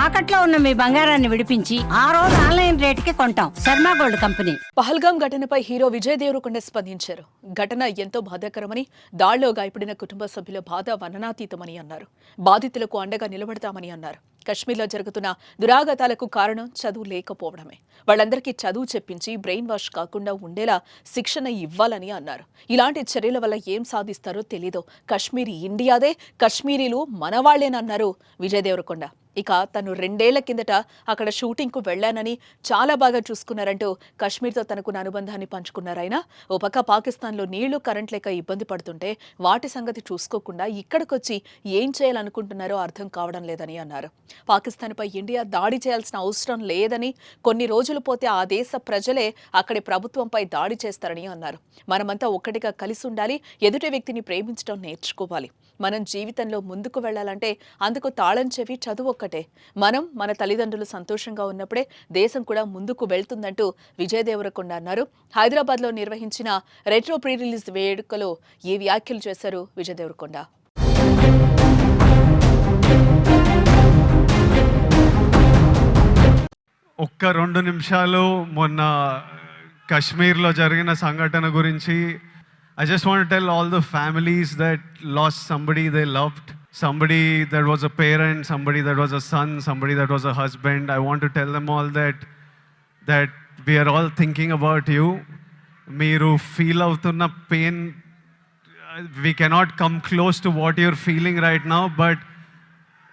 తాకట్లో ఉన్న మీ బంగారాన్ని విడిపించి ఆ రోజు ఆన్లైన్ రేటుకి కొంటాం. Sharma gold company. పహల్గాం ఘటనపై హీరో విజయ్ దేవరకొండ స్పందించారు. ఘటన ఎంతో బాధాకరమని, దాడిలో గాయపడిన కుటుంబ సభ్యుల బాధ వర్ణనాతీతమని అన్నారు. బాధితులకు అండగా నిలబడతామని అన్నారు. కశ్మీర్లో జరుగుతున్న దురాఘాతాలకు కారణం చదువు లేకపోవడమే. వాళ్ళందరికీ చదువు చెప్పించి బ్రెయిన్ వాష్ కాకుండా ఉండేలా శిక్షణ ఇవ్వాలని అన్నారు. ఇలాంటి చర్యల వల్ల ఏం సాధిస్తారో తెలీదు. కశ్మీర్ ఇండియాదే, కశ్మీరీలు మనవాళ్లేనన్నారు విజయ్ దేవరకొండ. ఇక తను 2 ఏళ్ల కిందట అక్కడ షూటింగ్కు వెళ్లానని, చాలా బాగా చూసుకున్నారంటూ కశ్మీర్తో తనకున్న అనుబంధాన్ని పంచుకున్నారాయన. ఓ పక్క పాకిస్తాన్లో నీళ్లు, కరెంట్ లేక ఇబ్బంది పడుతుంటే వాటి సంగతి చూసుకోకుండా ఇక్కడికొచ్చి ఏం చేయాలనుకుంటున్నారో అర్థం కావడం లేదని అన్నారు. పాకిస్తాన్పై ఇండియా దాడి చేయాల్సిన అవసరం లేదని, కొన్ని రోజులు పోతే ఆ దేశ ప్రజలే అక్కడి ప్రభుత్వంపై దాడి చేస్తారని అన్నారు. మనమంతా ఒక్కటిగా కలిసి ఉండాలి, ఎదుటి వ్యక్తిని ప్రేమించడం నేర్చుకోవాలి. మనం జీవితంలో ముందుకు వెళ్లాలంటే అందుకు తాళం చెవి చదువు ఒక్కటే. మనం మన తల్లిదండ్రులు సంతోషంగా ఉన్నప్పుడే దేశం కూడా ముందుకు వెళ్తుందంటూ విజయ్ దేవరకొండ అన్నారు. హైదరాబాద్లో నిర్వహించిన రెట్రో ప్రీ రిలీజ్ వేడుకలో ఈ వ్యాఖ్యలు చేశారు విజయ్ దేవరకొండ. ఒక్క 2 నిమిషాలు మొన్న కశ్మీర్లో జరిగిన సంఘటన గురించి I just want to tell all the families that lost somebody they loved, somebody that was a parent, somebody that was a son, somebody that was a husband. I want to tell them all that we are all thinking about you. Meeru feel avutunna pain, we cannot come close to what you're feeling right now, but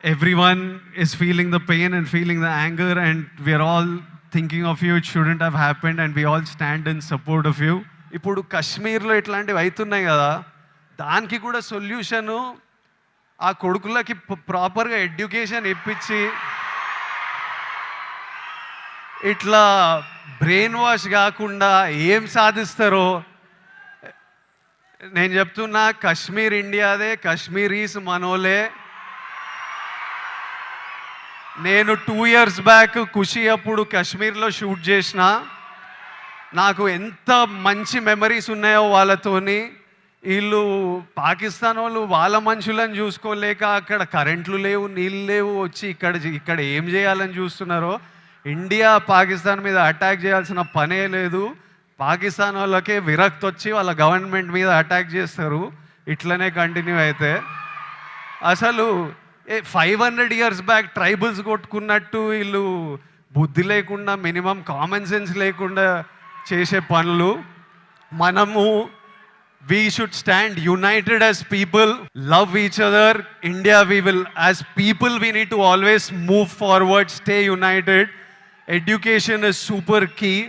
everyone is feeling the pain and feeling the anger, and we are all thinking of you. It shouldn't have happened, and we all stand in support of you. ఇప్పుడు కశ్మీర్లో ఇట్లాంటివి అవుతున్నాయి కదా, దానికి కూడా solution ఆ కొడుకులకి ప్రాపర్గా ఎడ్యుకేషన్ ఇప్పించి ఇట్లా బ్రెయిన్ వాష్ కాకుండా ఏం సాధిస్తారో నేను చెప్తున్నా. కశ్మీర్ ఇండియాదే, కశ్మీరీస్ మనోలే. నేను 2 years బ్యాక్ ఖుషి అప్పుడు కశ్మీర్లో షూట్ చేసిన. నాకు ఎంత మంచి మెమరీస్ ఉన్నాయో వాళ్ళతోని. వీళ్ళు పాకిస్తాన్ వాళ్ళు వాళ్ళ మనుషులను చూసుకోలేక అక్కడ కరెంట్లు లేవు, నీళ్ళు లేవు, వచ్చి ఇక్కడ ఏం చేయాలని చూస్తున్నారో. ఇండియా పాకిస్తాన్ మీద అటాక్ చేయాల్సిన పనే లేదు. పాకిస్తాన్ వాళ్ళకే విరక్తి వచ్చి వాళ్ళ గవర్నమెంట్ మీద అటాక్ చేస్తారు. ఇట్లనే కంటిన్యూ అయితే అసలు 500 years బ్యాక్ ట్రైబల్స్ కొట్టుకున్నట్టు వీళ్ళు బుద్ధి లేకుండా, మినిమం కామన్ సెన్స్ లేకుండా చేసే పనులు. మనము we should stand united as people, love each other. India, we will, as people, we need to always move forward, stay united. Education is super key.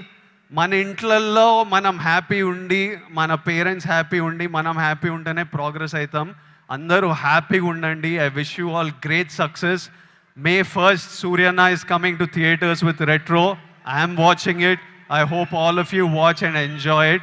మన ఇంట్లల్లో మనం happy ఉండి, మన పేరెంట్స్ హ్యాపీ ఉండి, మనం హ్యాపీ ఉంటేనే ప్రోగ్రెస్ అవుతాం. అందరూ హ్యాపీగా ఉండండి. I wish you all great success. May 1st, Suryana is coming to theaters with Retro. I am watching it. I hope all of you watch and enjoy it.